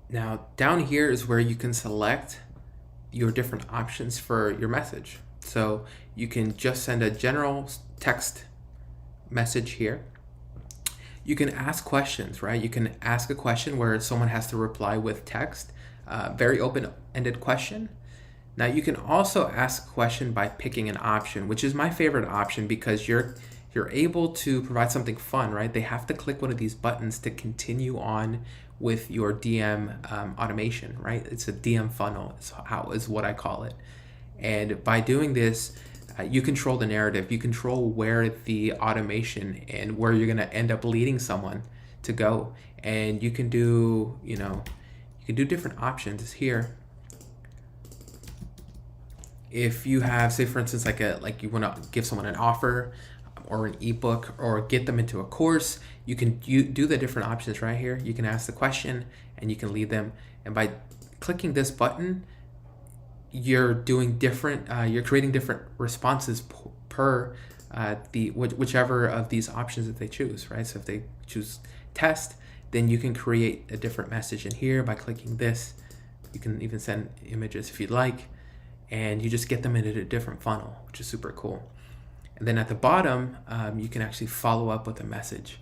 Now, down here is where you can select your different options for your message. So you can just send a general text message here. You can ask questions, right? You can ask a question where someone has to reply with text, very open-ended question. Now you can also ask a question by picking an option, which is my favorite option because you're able to provide something fun, right? They have to click one of these buttons to continue on with your DM automation, right? It's a DM funnel, is what I call it. And by doing this, you control the narrative. You control where the automation and where you're going to end up leading someone to go. And you can do, you can do different options here. If you have, say for instance, like you want to give someone an offer or an ebook or get them into a course, you do the different options right here. You can ask the question and you can lead them. And by clicking this button, you're doing different, you're creating different responses per whichever of these options that they choose, right? So if they choose test, then you can create a different message in here by clicking this. You can even send images if you'd like, and you just get them into a different funnel, which is super cool. And then at the bottom, you can actually follow up with a message,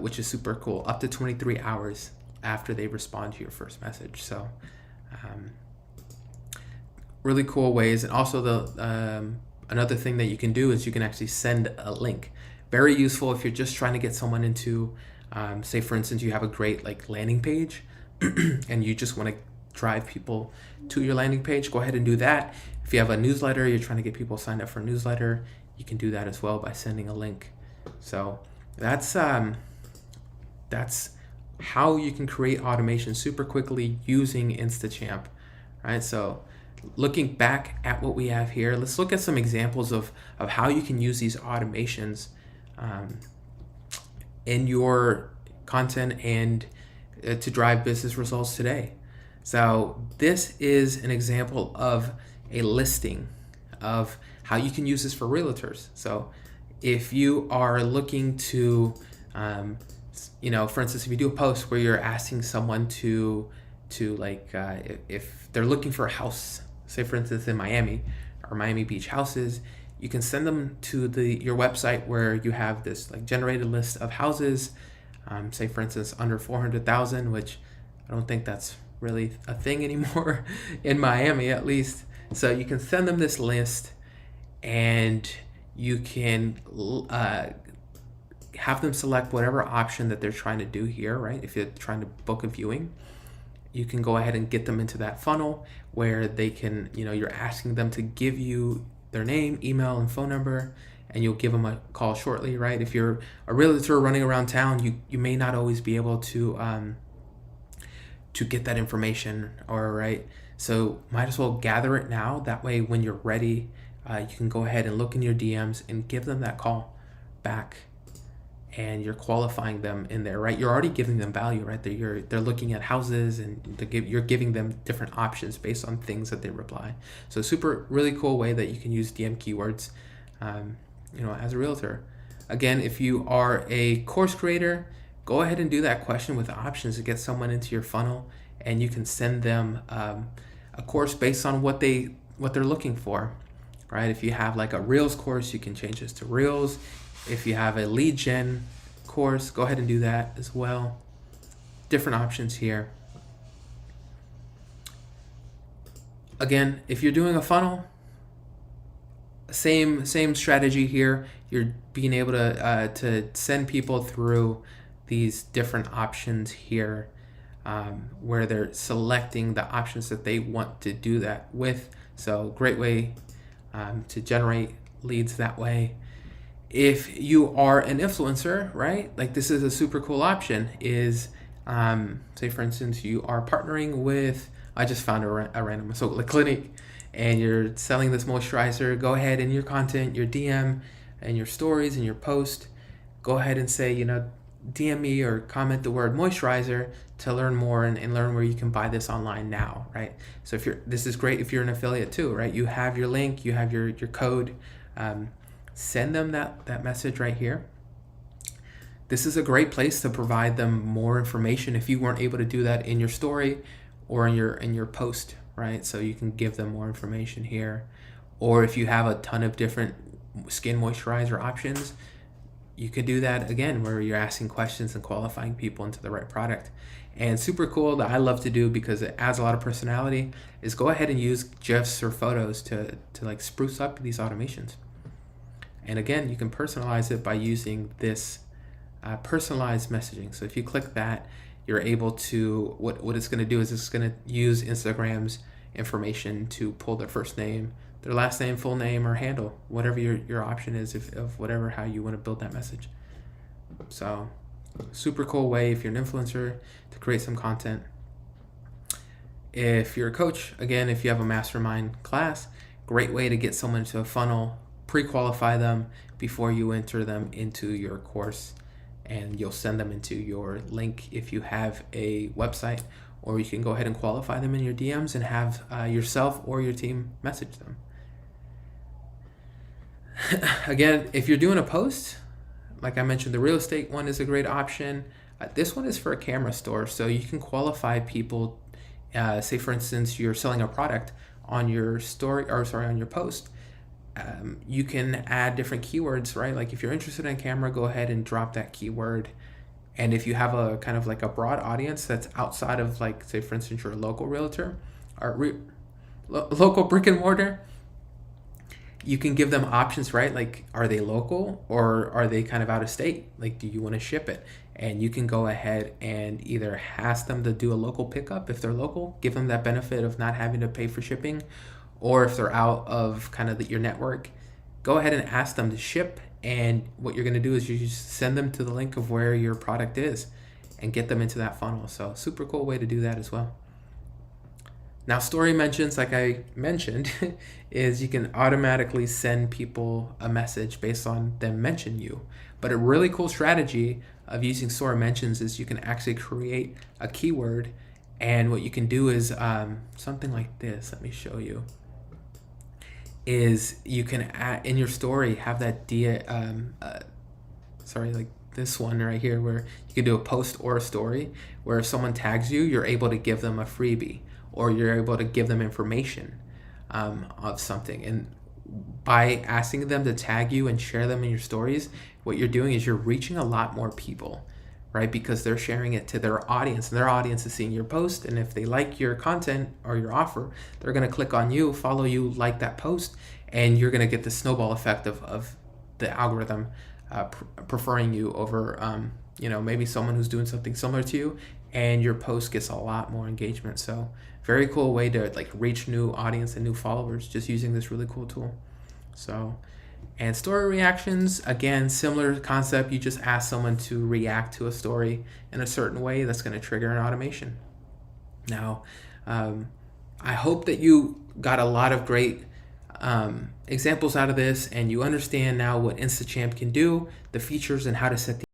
which is super cool, up to 23 hours after they respond to your first message. So really cool ways. And also another thing that you can do is you can actually send a link. Very useful if you're just trying to get someone into, say for instance, you have a great landing page and you just want to drive people to your landing page, go ahead and do that. If you have a newsletter, you're trying to get people signed up for a newsletter, you can do that as well by sending a link. So that's how you can create automation super quickly using InstaChamp, right? So looking back at what we have here, let's look at some examples of how you can use these automations in your content and to drive business results today. So this is an example of a listing of how you can use this for realtors. So if you are looking to, for instance, if you do a post where you're asking someone to if they're looking for a house, say for instance in Miami or Miami Beach houses, you can send them to your website where you have this generated list of houses, say for instance under 400,000, which I don't think that's really a thing anymore in Miami at least. So you can send them this list and you can have them select whatever option that they're trying to do here, right? If you're trying to book a viewing, you can go ahead and get them into that funnel where they can, you're asking them to give you their name, email, and phone number, and you'll give them a call shortly, right? If you're a realtor running around town, you may not always be able to get that information, right? So might as well gather it now. That way, when you're ready, you can go ahead and look in your DMs and give them that call back, and you're qualifying them in there, right? You're already giving them value, right? They're looking at houses, and you're giving them different options based on things that they reply. So really cool way that you can use DM keywords, as a realtor. Again, if you are a course creator, go ahead and do that question with options to get someone into your funnel, and you can send them a course based on what they're looking for, right? If you have a Reels course, you can change this to Reels. If you have a lead gen course, go ahead and do that as well. Different options here. Again, if you're doing a funnel, same strategy here. You're being able to send people through these different options here, where they're selecting the options that they want to do that with. So great way to generate leads that way. If you are an influencer, right? This is a super cool option is, say for instance, you are partnering with, I just found a random, so clinic, and you're selling this moisturizer. Go ahead in your content, your DM and your stories and your post, go ahead and say, DM me or comment the word moisturizer to learn more and learn where you can buy this online now, right? So this is great if you're an affiliate too, right? You have your link, you have your code, send them that message right here. this is a great place to provide them more information if you weren't able to do that in your story or in your post, right? So you can give them more information here. Or if you have a ton of different skin moisturizer options, you could do that again, where you're asking questions and qualifying people into the right product. And super cool that I love to do because it adds a lot of personality is go ahead and use GIFs or photos to like spruce up these automations. And again, you can personalize it by using this personalized messaging. So if you click that, you're able to, what it's going to do is it's going to use Instagram's information to pull their first name, their last name, full name, or handle, whatever your option is of whatever, how you want to build that message. So super cool way if you're an influencer to create some content. If you're a coach, again, if you have a mastermind class, great way to get someone to a funnel, pre-qualify them before you enter them into your course, and you'll send them into your link if you have a website, or you can go ahead and qualify them in your DMs and have yourself or your team message them. Again, if you're doing a post, like I mentioned, the real estate one is a great option. This one is for a camera store, so you can qualify people. Say for instance, you're selling a product on your story, or sorry, on your post. You can add different keywords, right? Like if you're interested in camera, go ahead and drop that keyword. And if you have a kind of like a broad audience that's outside of, like, say for instance, you're a local realtor or local brick and mortar, you can give them options, right? Like, are they local or are they kind of out of state? Like, do you want to ship it? And you can go ahead and either ask them to do a local pickup. If they're local, give them that benefit of not having to pay for shipping. Or if they're out of kind of your network, go ahead and ask them to ship. And what you're going to do is you just send them to the link of where your product is and get them into that funnel. So super cool way to do that as well. Now, story mentions, like I mentioned, is you can automatically send people a message based on them mention you. But a really cool strategy of using story mentions is you can actually create a keyword. And what you can do is something like this. Let me show you. Is you can add in your story, have that like this one right here, where you can do a post or a story where if someone tags you, you're able to give them a freebie, or you're able to give them information of something. And by asking them to tag you and share them in your stories, what you're doing is you're reaching a lot more people, right? Because they're sharing it to their audience, and their audience is seeing your post. And if they like your content or your offer, they're going to click on you, follow you, like that post, and you're going to get the snowball effect of the algorithm preferring you over, maybe someone who's doing something similar to you, and your post gets a lot more engagement. So very cool way to like reach new audience and new followers just using this really cool tool. So, and story reactions, again, similar concept. You just ask someone to react to a story in a certain way that's going to trigger an automation. Now, I hope that you got a lot of great examples out of this, and you understand now what InstaChamp can do, the features, and how to set the